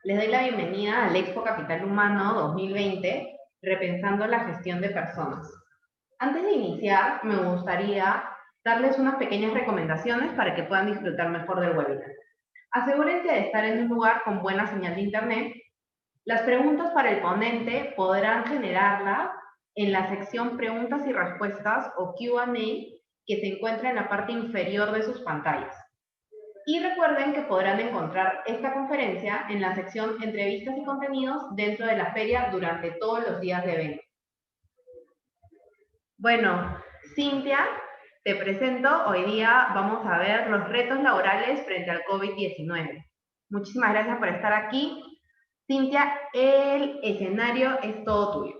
Les doy la bienvenida al Expo Capital Humano 2020, Repensando la Gestión de Personas. Antes de iniciar, me gustaría darles unas pequeñas recomendaciones para que puedan disfrutar mejor del webinar. Asegúrense de estar en un lugar con buena señal de internet. Las preguntas para el ponente podrán generarlas en la sección Preguntas y Respuestas o Q&A que se encuentra en la parte inferior de sus pantallas. Y recuerden que podrán encontrar esta conferencia en la sección Entrevistas y Contenidos dentro de la feria durante todos los días de evento. Bueno, Cintia, te presento. Hoy día vamos a ver los retos laborales frente al COVID-19. Muchísimas gracias por estar aquí. Cintia, el escenario es todo tuyo.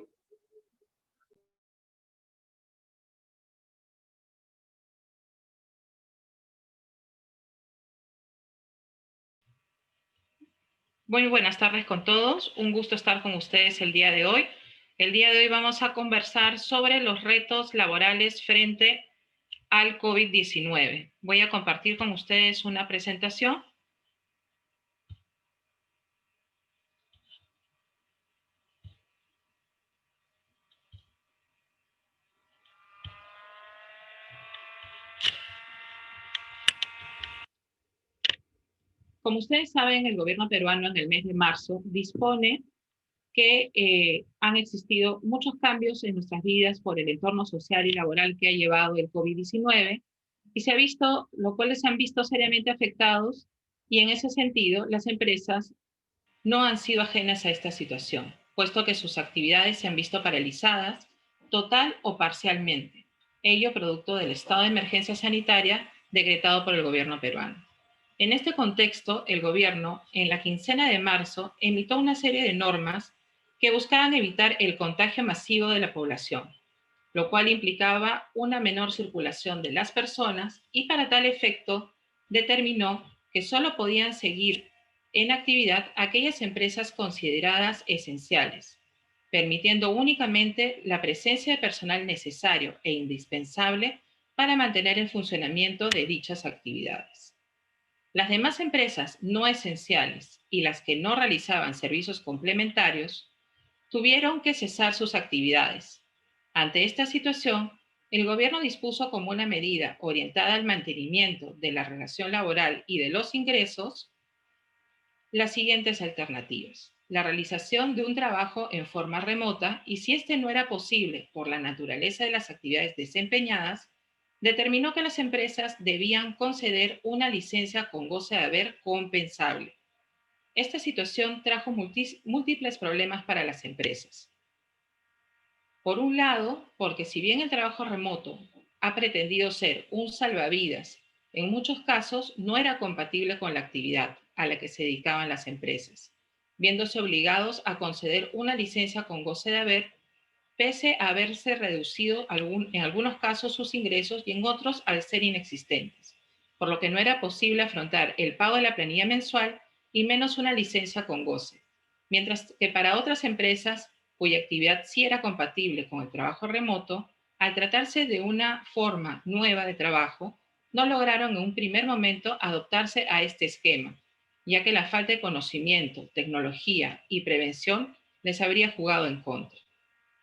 Muy buenas tardes con todos. Un gusto estar con ustedes el día de hoy. El día de hoy vamos a conversar sobre los retos laborales frente al COVID-19. Voy a compartir con ustedes una presentación. Como ustedes saben, el gobierno peruano en el mes de marzo dispone que han existido muchos cambios en nuestras vidas por el entorno social y laboral que ha llevado el COVID-19 y los cuales se han visto seriamente afectados, y en ese sentido las empresas no han sido ajenas a esta situación, puesto que sus actividades se han visto paralizadas total o parcialmente, ello producto del estado de emergencia sanitaria decretado por el gobierno peruano. En este contexto, el gobierno, en la quincena de marzo, emitió una serie de normas que buscaban evitar el contagio masivo de la población, lo cual implicaba una menor circulación de las personas, y para tal efecto determinó que solo podían seguir en actividad aquellas empresas consideradas esenciales, permitiendo únicamente la presencia de personal necesario e indispensable para mantener el funcionamiento de dichas actividades. Las demás empresas no esenciales y las que no realizaban servicios complementarios tuvieron que cesar sus actividades. Ante esta situación, el gobierno dispuso como una medida orientada al mantenimiento de la relación laboral y de los ingresos las siguientes alternativas: la realización de un trabajo en forma remota, y si este no era posible por la naturaleza de las actividades desempeñadas, determinó que las empresas debían conceder una licencia con goce de haber compensable. Esta situación trajo múltiples problemas para las empresas. Por un lado, porque si bien el trabajo remoto ha pretendido ser un salvavidas, en muchos casos no era compatible con la actividad a la que se dedicaban las empresas, viéndose obligados a conceder una licencia con goce de haber, pese a haberse reducido en algunos casos sus ingresos y en otros al ser inexistentes, por lo que no era posible afrontar el pago de la planilla mensual y menos una licencia con goce, mientras que para otras empresas cuya actividad sí era compatible con el trabajo remoto, al tratarse de una forma nueva de trabajo, no lograron en un primer momento adoptarse a este esquema, ya que la falta de conocimiento, tecnología y prevención les habría jugado en contra.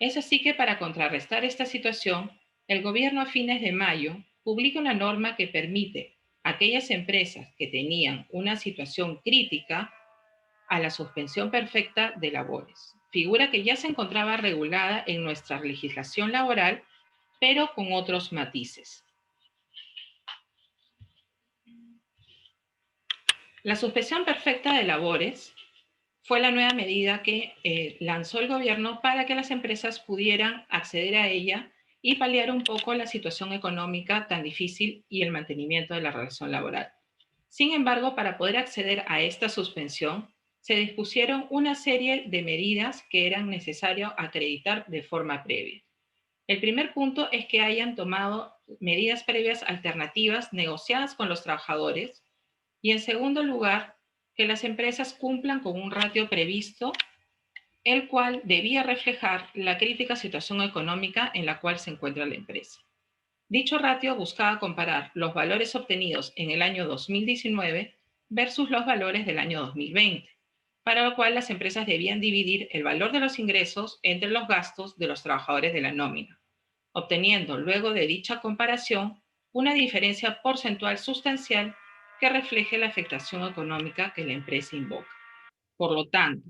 Es así que, para contrarrestar esta situación, el gobierno a fines de mayo publica una norma que permite a aquellas empresas que tenían una situación crítica a la suspensión perfecta de labores, figura que ya se encontraba regulada en nuestra legislación laboral, pero con otros matices. La suspensión perfecta de labores fue la nueva medida que lanzó el gobierno para que las empresas pudieran acceder a ella y paliar un poco la situación económica tan difícil y el mantenimiento de la relación laboral. Sin embargo, para poder acceder a esta suspensión, se dispusieron una serie de medidas que eran necesarias acreditar de forma previa. El primer punto es que hayan tomado medidas previas alternativas negociadas con los trabajadores, y en segundo lugar, que las empresas cumplan con un ratio previsto, el cual debía reflejar la crítica situación económica en la cual se encuentra la empresa. Dicho ratio buscaba comparar los valores obtenidos en el año 2019 versus los valores del año 2020. para lo cual las empresas debían dividir el valor de los ingresos entre los gastos de los trabajadores de la nómina, obteniendo luego de dicha comparación una diferencia porcentual sustancial que refleje la afectación económica que la empresa invoca. Por lo tanto,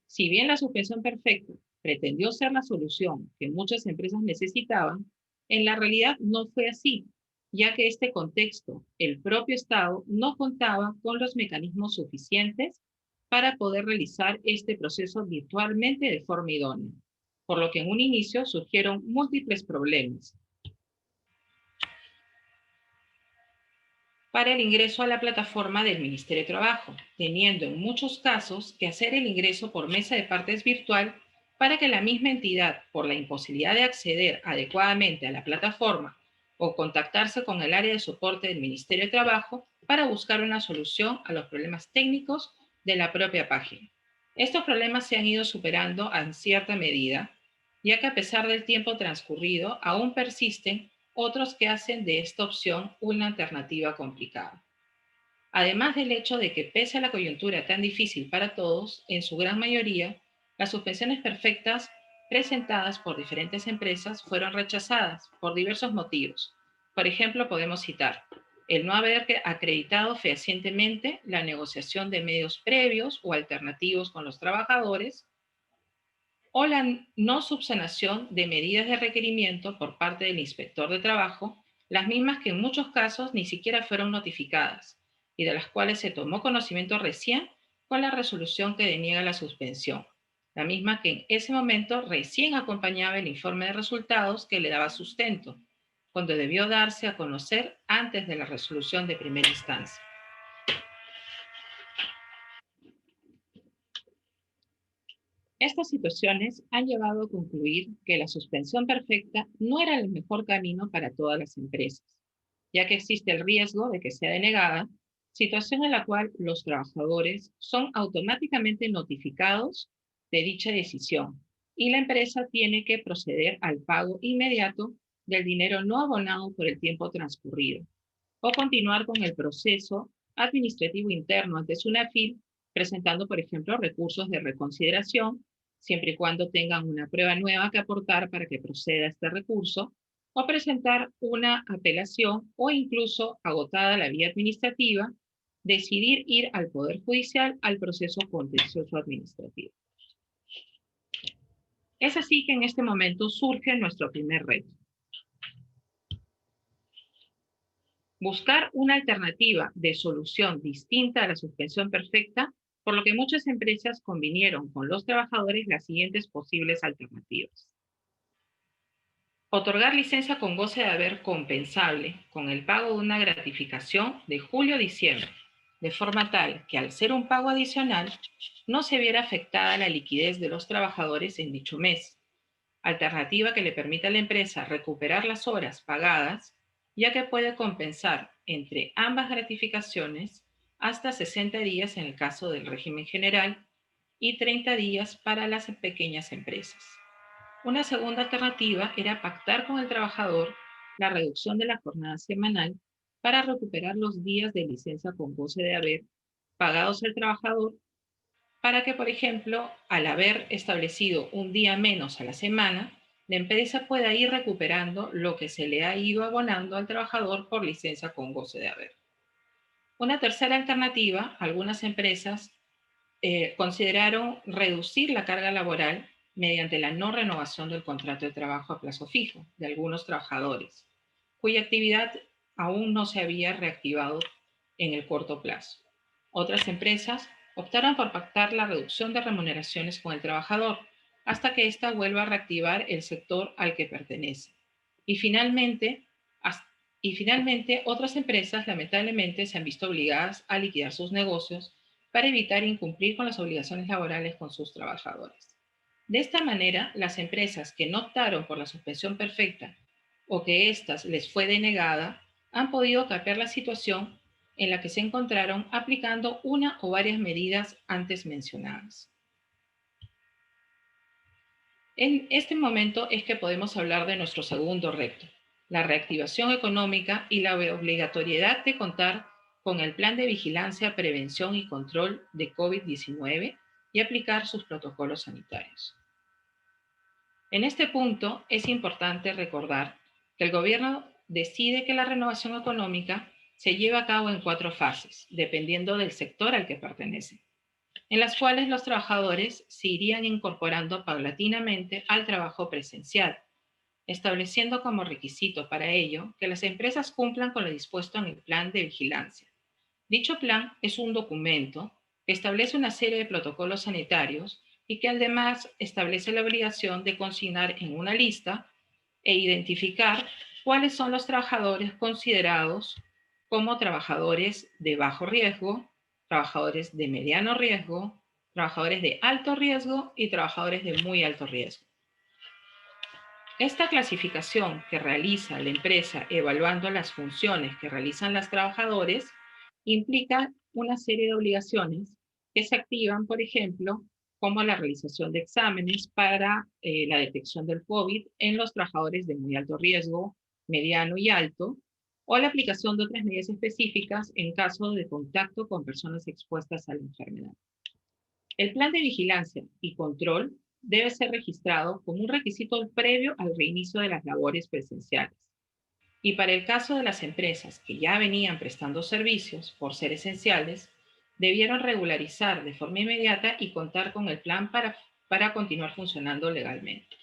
si bien la suspensión perfecta pretendió ser la solución que muchas empresas necesitaban, en la realidad no fue así, ya que este contexto, el propio Estado, no contaba con los mecanismos suficientes para poder realizar este proceso virtualmente de forma idónea, por lo que en un inicio surgieron múltiples problemas. Para el ingreso a la plataforma del Ministerio de Trabajo, teniendo en muchos casos que hacer el ingreso por mesa de partes virtual para que la misma entidad, por la imposibilidad de acceder adecuadamente a la plataforma o contactarse con el área de soporte del Ministerio de Trabajo para buscar una solución a los problemas técnicos de la propia página. Estos problemas se han ido superando en cierta medida, ya que a pesar del tiempo transcurrido, aún persisten otros que hacen de esta opción una alternativa complicada. Además del hecho de que pese a la coyuntura tan difícil para todos, en su gran mayoría, las suspensiones perfectas presentadas por diferentes empresas fueron rechazadas por diversos motivos. Por ejemplo, podemos citar el no haber acreditado fehacientemente la negociación de medios previos o alternativos con los trabajadores, o la no subsanación de medidas de requerimiento por parte del inspector de trabajo, las mismas que en muchos casos ni siquiera fueron notificadas y de las cuales se tomó conocimiento recién con la resolución que deniega la suspensión, la misma que en ese momento recién acompañaba el informe de resultados que le daba sustento, cuando debió darse a conocer antes de la resolución de primera instancia. Estas situaciones han llevado a concluir que la suspensión perfecta no era el mejor camino para todas las empresas, ya que existe el riesgo de que sea denegada, situación en la cual los trabajadores son automáticamente notificados de dicha decisión y la empresa tiene que proceder al pago inmediato del dinero no abonado por el tiempo transcurrido o continuar con el proceso administrativo interno ante SUNAFIL, presentando, por ejemplo, recursos de reconsideración, siempre y cuando tengan una prueba nueva que aportar para que proceda este recurso, o presentar una apelación o incluso, agotada la vía administrativa, decidir ir al Poder Judicial al proceso contencioso administrativo. Es así que en este momento surge nuestro primer reto. Buscar una alternativa de solución distinta a la suspensión perfecta, por lo que muchas empresas convinieron con los trabajadores las siguientes posibles alternativas. Otorgar licencia con goce de haber compensable con el pago de una gratificación de julio a diciembre, de forma tal que al ser un pago adicional no se viera afectada la liquidez de los trabajadores en dicho mes. Alternativa que le permita a la empresa recuperar las horas pagadas, ya que puede compensar entre ambas gratificaciones hasta 60 días en el caso del régimen general y 30 días para las pequeñas empresas. Una segunda alternativa era pactar con el trabajador la reducción de la jornada semanal para recuperar los días de licencia con goce de haber pagados al trabajador para que, por ejemplo, al haber establecido un día menos a la semana, la empresa pueda ir recuperando lo que se le ha ido abonando al trabajador por licencia con goce de haber. Una tercera alternativa, algunas empresas consideraron reducir la carga laboral mediante la no renovación del contrato de trabajo a plazo fijo de algunos trabajadores, cuya actividad aún no se había reactivado en el corto plazo. Otras empresas optaron por pactar la reducción de remuneraciones con el trabajador hasta que ésta vuelva a reactivar el sector al que pertenece. Y finalmente, otras empresas lamentablemente se han visto obligadas a liquidar sus negocios para evitar incumplir con las obligaciones laborales con sus trabajadores. De esta manera, las empresas que no optaron por la suspensión perfecta o que éstas les fue denegada han podido capear la situación en la que se encontraron aplicando una o varias medidas antes mencionadas. En este momento es que podemos hablar de nuestro segundo reto, la reactivación económica y la obligatoriedad de contar con el Plan de Vigilancia, Prevención y Control de COVID-19 y aplicar sus protocolos sanitarios. En este punto es importante recordar que el gobierno decide que la renovación económica se lleva a cabo en 4 fases, dependiendo del sector al que pertenece, en las cuales los trabajadores se irían incorporando paulatinamente al trabajo presencial, estableciendo como requisito para ello que las empresas cumplan con lo dispuesto en el plan de vigilancia. Dicho plan es un documento que establece una serie de protocolos sanitarios y que además establece la obligación de consignar en una lista e identificar cuáles son los trabajadores considerados como trabajadores de bajo riesgo, trabajadores de mediano riesgo, trabajadores de alto riesgo y trabajadores de muy alto riesgo. Esta clasificación que realiza la empresa evaluando las funciones que realizan los trabajadores implica una serie de obligaciones que se activan, por ejemplo, como la realización de exámenes para la detección del COVID en los trabajadores de muy alto riesgo, mediano y alto, o la aplicación de otras medidas específicas en caso de contacto con personas expuestas a la enfermedad. El plan de vigilancia y control debe ser registrado como un requisito previo al reinicio de las labores presenciales. Y para el caso de las empresas que ya venían prestando servicios por ser esenciales, debieron regularizar de forma inmediata y contar con el plan para continuar funcionando legalmente.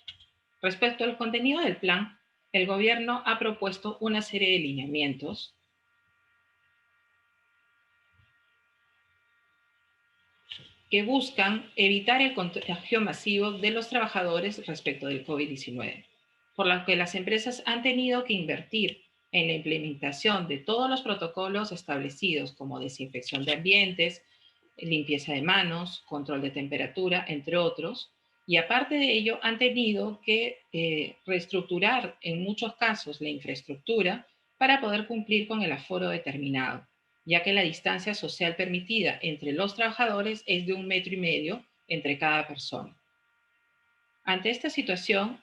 Respecto al contenido del plan, el gobierno ha propuesto una serie de lineamientos que buscan evitar el contagio masivo de los trabajadores respecto del COVID-19, por lo que las empresas han tenido que invertir en la implementación de todos los protocolos establecidos como desinfección de ambientes, limpieza de manos, control de temperatura, entre otros, y aparte de ello han tenido que reestructurar en muchos casos la infraestructura para poder cumplir con el aforo determinado, ya que la distancia social permitida entre los trabajadores es de 1,5 metros entre cada persona. Ante esta situación,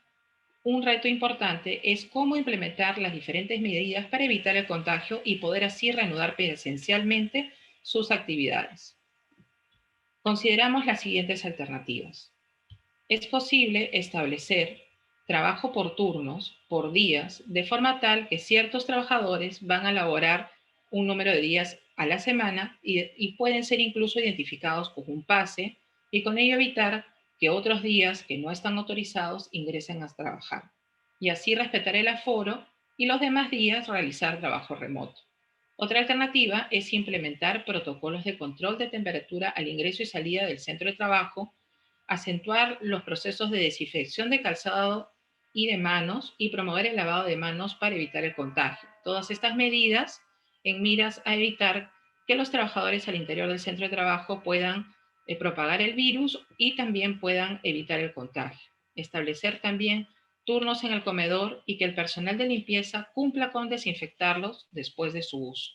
un reto importante es cómo implementar las diferentes medidas para evitar el contagio y poder así reanudar presencialmente sus actividades. Consideramos las siguientes alternativas. Es posible establecer trabajo por turnos, por días, de forma tal que ciertos trabajadores van a laborar un número de días a la semana y pueden ser incluso identificados con un pase y con ello evitar que otros días que no están autorizados ingresen a trabajar. Y así respetar el aforo y los demás días realizar trabajo remoto. Otra alternativa es implementar protocolos de control de temperatura al ingreso y salida del centro de trabajo, acentuar los procesos de desinfección de calzado y de manos y promover el lavado de manos para evitar el contagio. Todas estas medidas en miras a evitar que los trabajadores al interior del centro de trabajo puedan propagar el virus y también puedan evitar el contagio. Establecer también turnos en el comedor y que el personal de limpieza cumpla con desinfectarlos después de su uso.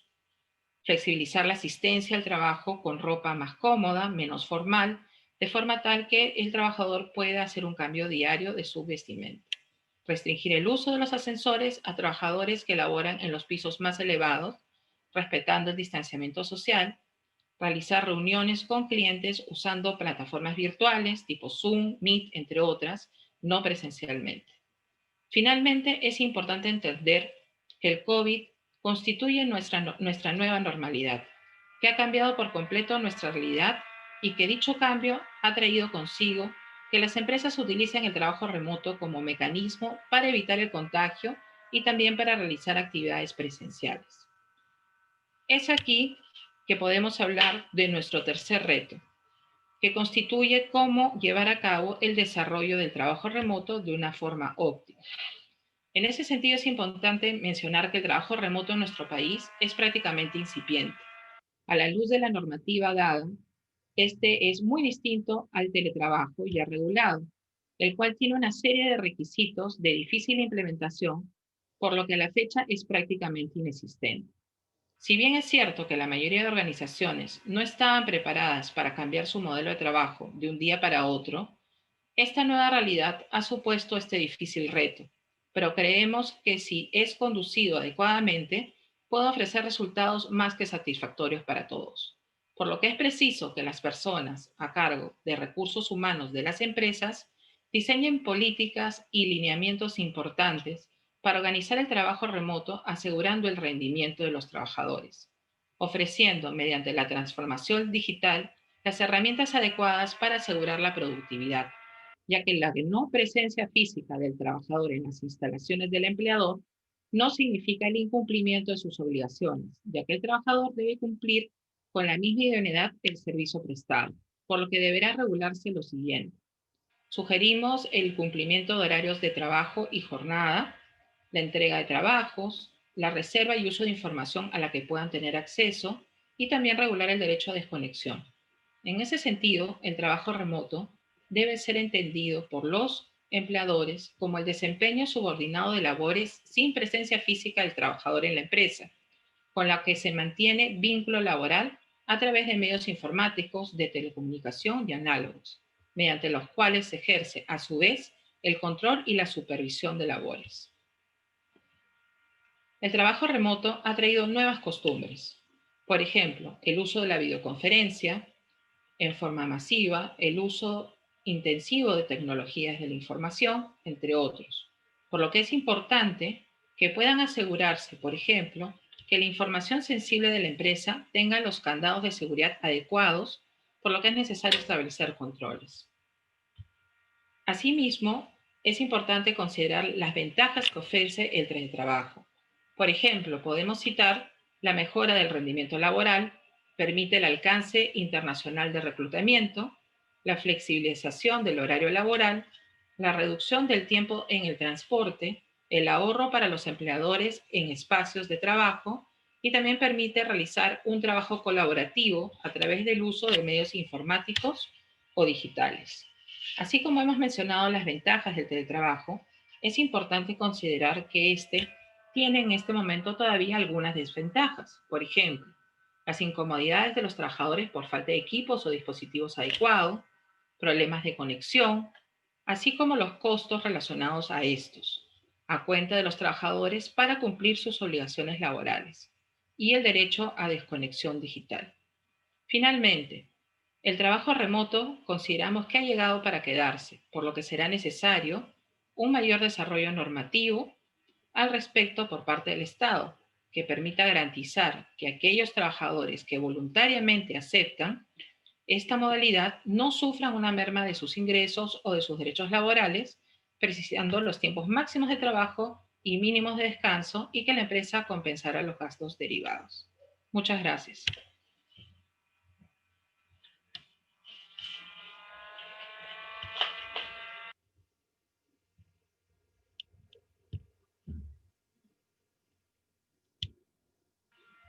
Flexibilizar la asistencia al trabajo con ropa más cómoda, menos formal, de forma tal que el trabajador pueda hacer un cambio diario de su vestimenta. Restringir el uso de los ascensores a trabajadores que laboran en los pisos más elevados, respetando el distanciamiento social. Realizar reuniones con clientes usando plataformas virtuales tipo Zoom, Meet, entre otras, no presencialmente. Finalmente, es importante entender que el COVID constituye nuestra nueva normalidad, que ha cambiado por completo nuestra realidad y que dicho cambio ha traído consigo que las empresas utilicen el trabajo remoto como mecanismo para evitar el contagio y también para realizar actividades presenciales. Es aquí que podemos hablar de nuestro tercer reto, que constituye cómo llevar a cabo el desarrollo del trabajo remoto de una forma óptima. En ese sentido, es importante mencionar que el trabajo remoto en nuestro país es prácticamente incipiente. A la luz de la normativa dada, este es muy distinto al teletrabajo ya regulado, el cual tiene una serie de requisitos de difícil implementación, por lo que a la fecha es prácticamente inexistente. Si bien es cierto que la mayoría de organizaciones no estaban preparadas para cambiar su modelo de trabajo de un día para otro, esta nueva realidad ha supuesto este difícil reto, pero creemos que si es conducido adecuadamente, puede ofrecer resultados más que satisfactorios para todos. por lo que es preciso que las personas a cargo de recursos humanos de las empresas diseñen políticas y lineamientos importantes para organizar el trabajo remoto asegurando el rendimiento de los trabajadores, ofreciendo mediante la transformación digital las herramientas adecuadas para asegurar la productividad, ya que la no presencia física del trabajador en las instalaciones del empleador no significa el incumplimiento de sus obligaciones, ya que el trabajador debe cumplir con la misma idoneidad del servicio prestado, por lo que deberá regularse lo siguiente. Sugerimos el cumplimiento de horarios de trabajo y jornada, la entrega de trabajos, la reserva y uso de información a la que puedan tener acceso y también regular el derecho a desconexión. En ese sentido, el trabajo remoto debe ser entendido por los empleadores como el desempeño subordinado de labores sin presencia física del trabajador en la empresa, con la que se mantiene vínculo laboral a través de medios informáticos, de telecomunicación y análogos, mediante los cuales se ejerce a su vez el control y la supervisión de labores. El trabajo remoto ha traído nuevas costumbres. Por ejemplo, el uso de la videoconferencia en forma masiva, el uso intensivo de tecnologías de la información, entre otros. Por lo que es importante que puedan asegurarse, por ejemplo, que la información sensible de la empresa tenga los candados de seguridad adecuados, por lo que es necesario establecer controles. Asimismo, es importante considerar las ventajas que ofrece el teletrabajo. Por ejemplo, podemos citar la mejora del rendimiento laboral, permite el alcance internacional de reclutamiento, la flexibilización del horario laboral, la reducción del tiempo en el transporte, el ahorro para los empleadores en espacios de trabajo y también permite realizar un trabajo colaborativo a través del uso de medios informáticos o digitales. Así como hemos mencionado las ventajas del teletrabajo, es importante considerar que este tiene en este momento todavía algunas desventajas. Por ejemplo, las incomodidades de los trabajadores por falta de equipos o dispositivos adecuados, problemas de conexión, así como los costos relacionados a estos, a cuenta de los trabajadores para cumplir sus obligaciones laborales, y el derecho a desconexión digital. Finalmente, el trabajo remoto consideramos que ha llegado para quedarse, por lo que será necesario un mayor desarrollo normativo al respecto por parte del Estado, que permita garantizar que aquellos trabajadores que voluntariamente aceptan esta modalidad no sufran una merma de sus ingresos o de sus derechos laborales, precisando los tiempos máximos de trabajo y mínimos de descanso y que la empresa compensará los gastos derivados. Muchas gracias.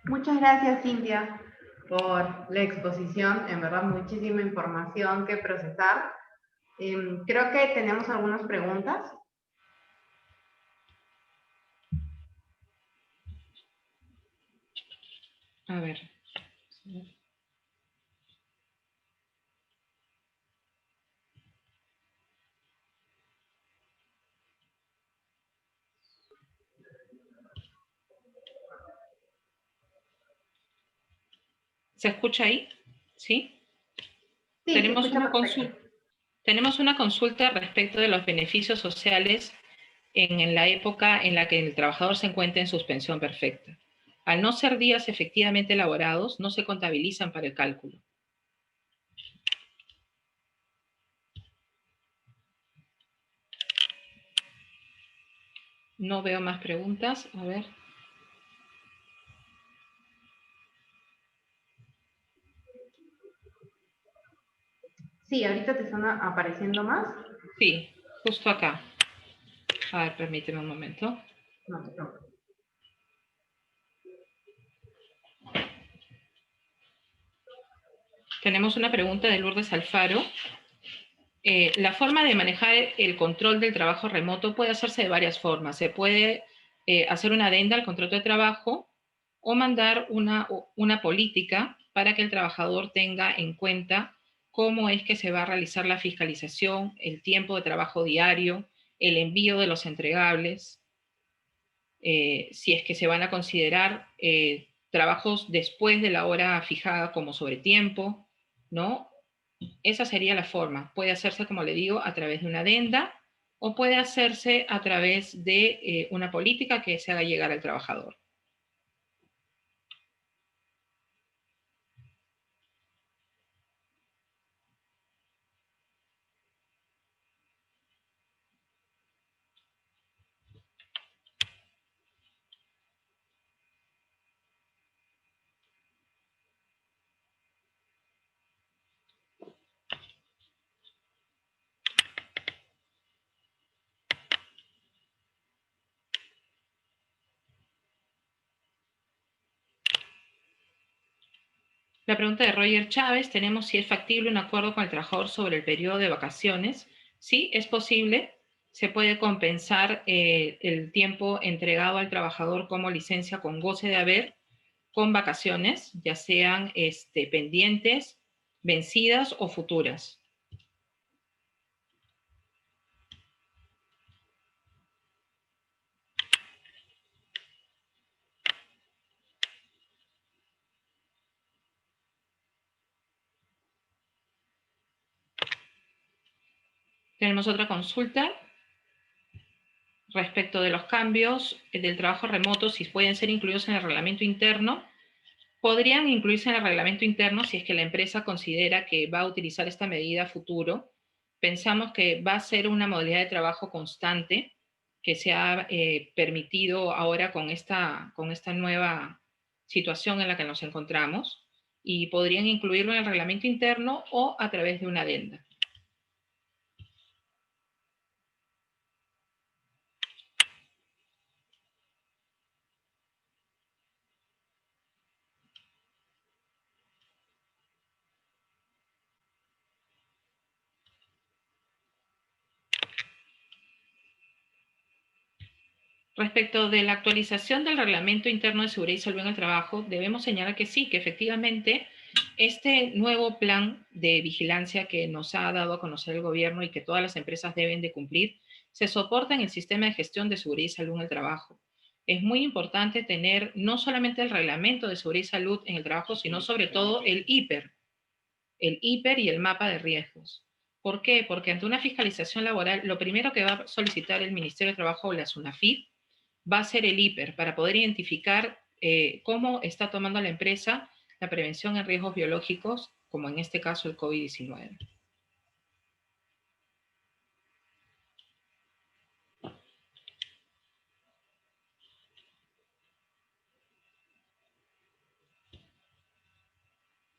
Muchas gracias, Cintia, por la exposición. En verdad, muchísima información que procesar. Creo que tenemos algunas preguntas. A ver. ¿Se escucha ahí? ¿Sí? Sí, Tenemos se escucha una perfecto. Tenemos una consulta respecto de los beneficios sociales en la época en la que el trabajador se encuentra en suspensión perfecta. Al no ser días efectivamente elaborados, no se contabilizan para el cálculo. No veo más preguntas. A ver. Sí, ahorita te están apareciendo más. Sí, justo acá. A ver, permíteme un momento. No te preocupes. Tenemos una pregunta de Lourdes Alfaro. La forma de manejar el control del trabajo remoto puede hacerse de varias formas. Se puede hacer una adenda al contrato de trabajo o mandar una política para que el trabajador tenga en cuenta cómo es que se va a realizar la fiscalización, el tiempo de trabajo diario, el envío de los entregables, si es que se van a considerar trabajos después de la hora fijada como sobretiempo, ¿no? Esa sería la forma. Puede hacerse, como le digo, a través de una adenda o puede hacerse a través de una política que se haga llegar al trabajador. La pregunta de Roger Chávez, tenemos si es factible un acuerdo con el trabajador sobre el periodo de vacaciones. Sí, es posible. Se puede compensar el tiempo entregado al trabajador como licencia con goce de haber con vacaciones, ya sean pendientes, vencidas o futuras. Tenemos otra consulta respecto de los cambios del trabajo remoto, si pueden ser incluidos en el reglamento interno. Podrían incluirse en el reglamento interno si es que la empresa considera que va a utilizar esta medida a futuro. Pensamos que va a ser una modalidad de trabajo constante que se ha permitido ahora con esta nueva situación en la que nos encontramos y podrían incluirlo en el reglamento interno o a través de una adenda. Respecto de la actualización del Reglamento Interno de Seguridad y Salud en el Trabajo, debemos señalar que sí, que efectivamente este nuevo plan de vigilancia que nos ha dado a conocer el gobierno y que todas las empresas deben de cumplir, se soporta en el sistema de gestión de seguridad y salud en el trabajo. Es muy importante tener no solamente el Reglamento de Seguridad y Salud en el trabajo, sino sobre todo el IPER y el mapa de riesgos. ¿Por qué? Porque ante una fiscalización laboral, lo primero que va a solicitar el Ministerio de Trabajo o la SUNAFIP va a ser el IPER para poder identificar cómo está tomando la empresa la prevención en riesgos biológicos, como en este caso el COVID-19.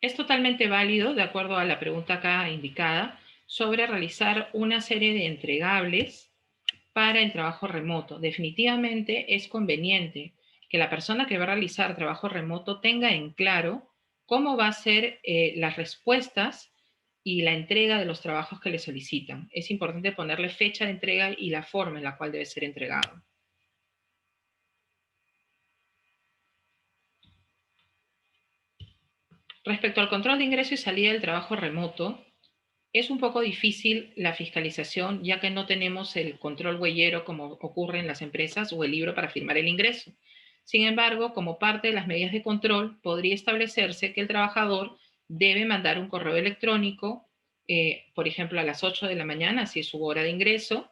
Es totalmente válido, de acuerdo a la pregunta acá indicada, sobre realizar una serie de entregables para el trabajo remoto. Definitivamente es conveniente que la persona que va a realizar trabajo remoto tenga en claro cómo va a ser las respuestas y la entrega de los trabajos que le solicitan. Es importante ponerle fecha de entrega y la forma en la cual debe ser entregado. Respecto al control de ingreso y salida del trabajo remoto, es un poco difícil la fiscalización, ya que no tenemos el control huellero como ocurre en las empresas o el libro para firmar el ingreso. Sin embargo, como parte de las medidas de control, podría establecerse que el trabajador debe mandar un correo electrónico, por ejemplo, a las 8 de la mañana, si es su hora de ingreso,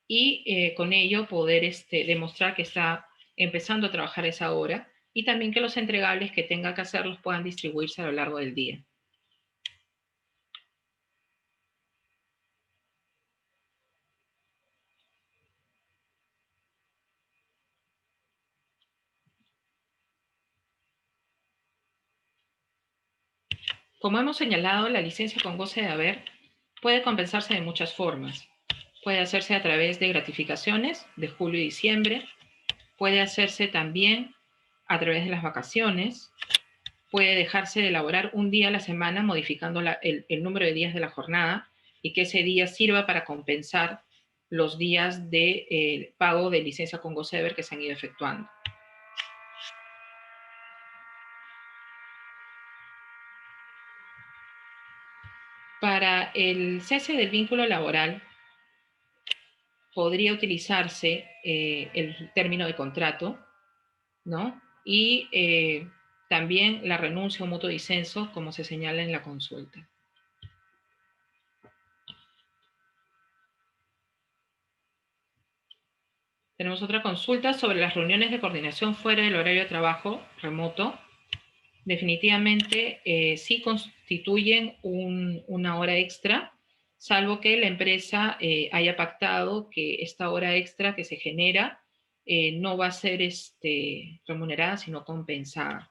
y con ello poder demostrar que está empezando a trabajar esa hora y también que los entregables que tenga que hacerlos puedan distribuirse a lo largo del día. Como hemos señalado, la licencia con goce de haber puede compensarse de muchas formas. Puede hacerse a través de gratificaciones de julio y diciembre, puede hacerse también a través de las vacaciones, puede dejarse de elaborar un día a la semana modificando el número de días de la jornada y que ese día sirva para compensar los días de pago de licencia con goce de haber que se han ido efectuando. Para el cese del vínculo laboral, podría utilizarse el término de contrato, ¿no? Y también la renuncia o mutuo disenso, como se señala en la consulta. Tenemos otra consulta sobre las reuniones de coordinación fuera del horario de trabajo remoto. Definitivamente sí constituyen una hora extra, salvo que la empresa haya pactado que esta hora extra que se genera no va a ser remunerada, sino compensada.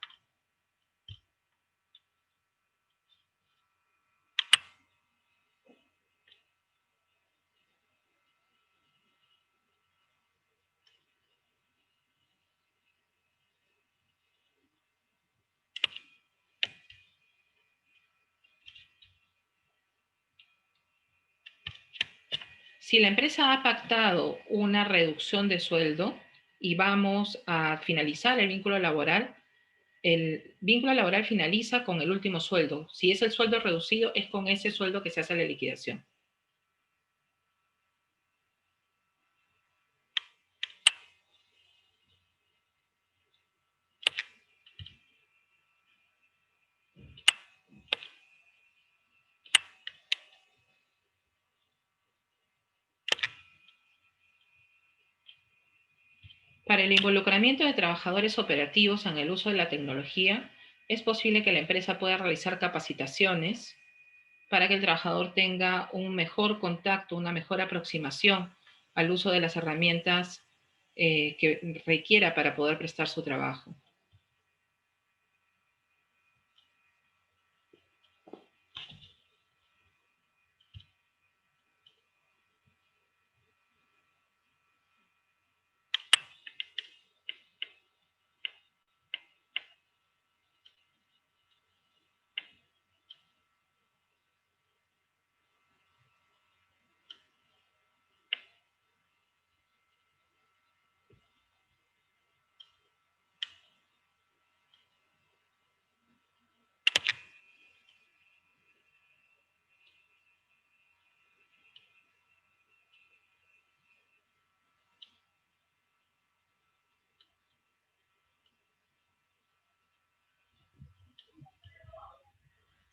Si la empresa ha pactado una reducción de sueldo y vamos a finalizar el vínculo laboral finaliza con el último sueldo. Si es el sueldo reducido, es con ese sueldo que se hace la liquidación. Para el involucramiento de trabajadores operativos en el uso de la tecnología, es posible que la empresa pueda realizar capacitaciones para que el trabajador tenga un mejor contacto, una mejor aproximación al uso de las herramientas que requiera para poder prestar su trabajo.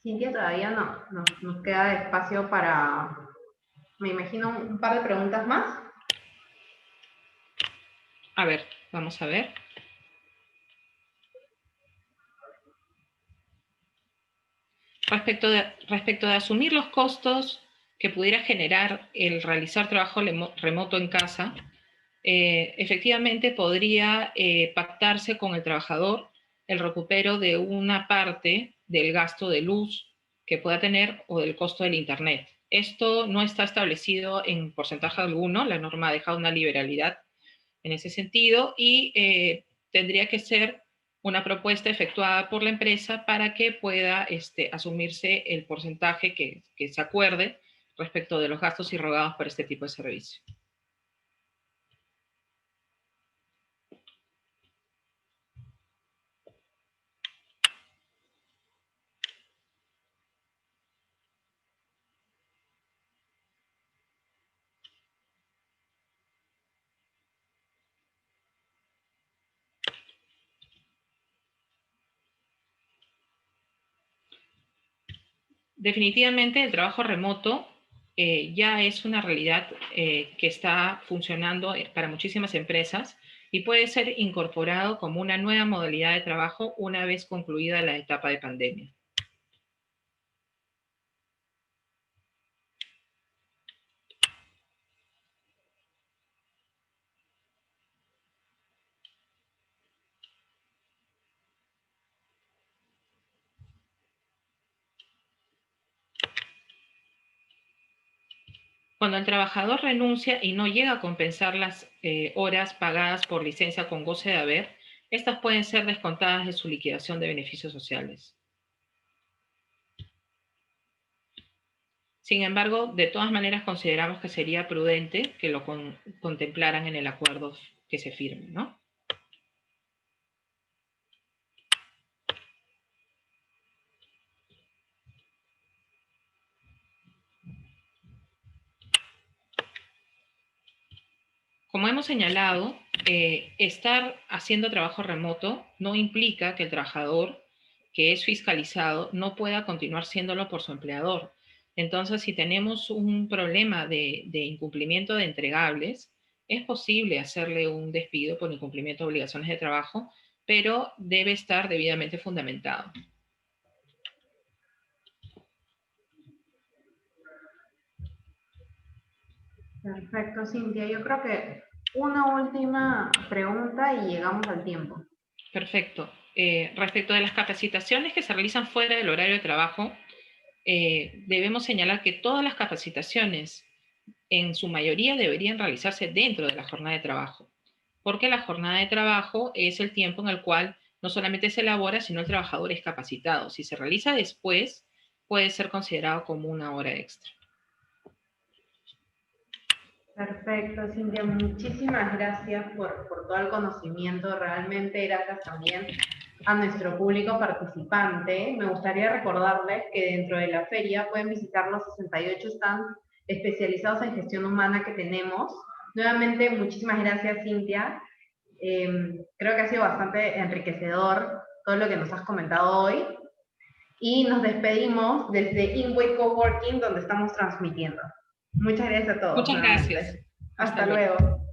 Cintia, todavía no, nos queda espacio para, me imagino, un par de preguntas más. A ver, vamos a ver. Respecto de asumir los costos que pudiera generar el realizar trabajo remoto en casa, efectivamente podría pactarse con el trabajador el recupero de una parte del gasto de luz que pueda tener o del costo del Internet. Esto no está establecido en porcentaje alguno, la norma ha dejado una liberalidad en ese sentido y tendría que ser una propuesta efectuada por la empresa para que pueda asumirse el porcentaje que se acuerde respecto de los gastos irrogados por este tipo de servicio. Definitivamente el trabajo remoto ya es una realidad que está funcionando para muchísimas empresas y puede ser incorporado como una nueva modalidad de trabajo una vez concluida la etapa de pandemia. Cuando el trabajador renuncia y no llega a compensar las horas pagadas por licencia con goce de haber, estas pueden ser descontadas de su liquidación de beneficios sociales. Sin embargo, de todas maneras consideramos que sería prudente que lo contemplaran en el acuerdo que se firme, ¿no? Como hemos señalado, estar haciendo trabajo remoto no implica que el trabajador que es fiscalizado no pueda continuar siéndolo por su empleador. Entonces, si tenemos un problema de incumplimiento de entregables, es posible hacerle un despido por incumplimiento de obligaciones de trabajo, pero debe estar debidamente fundamentado. Perfecto, Cintia. Yo creo que una última pregunta y llegamos al tiempo. Perfecto. Respecto de las capacitaciones que se realizan fuera del horario de trabajo, debemos señalar que todas las capacitaciones, en su mayoría, deberían realizarse dentro de la jornada de trabajo, porque la jornada de trabajo es el tiempo en el cual no solamente se elabora, sino el trabajador es capacitado. Si se realiza después, puede ser considerado como una hora extra. Perfecto, Cintia. Muchísimas gracias por todo el conocimiento. Realmente gracias también a nuestro público participante. Me gustaría recordarles que dentro de la feria pueden visitar los 68 stands especializados en gestión humana que tenemos. Nuevamente, muchísimas gracias, Cintia. Creo que ha sido bastante enriquecedor todo lo que nos has comentado hoy. Y nos despedimos desde InWay Coworking, donde estamos transmitiendo. Muchas gracias a todos Muchas nuevamente. gracias. Hasta luego.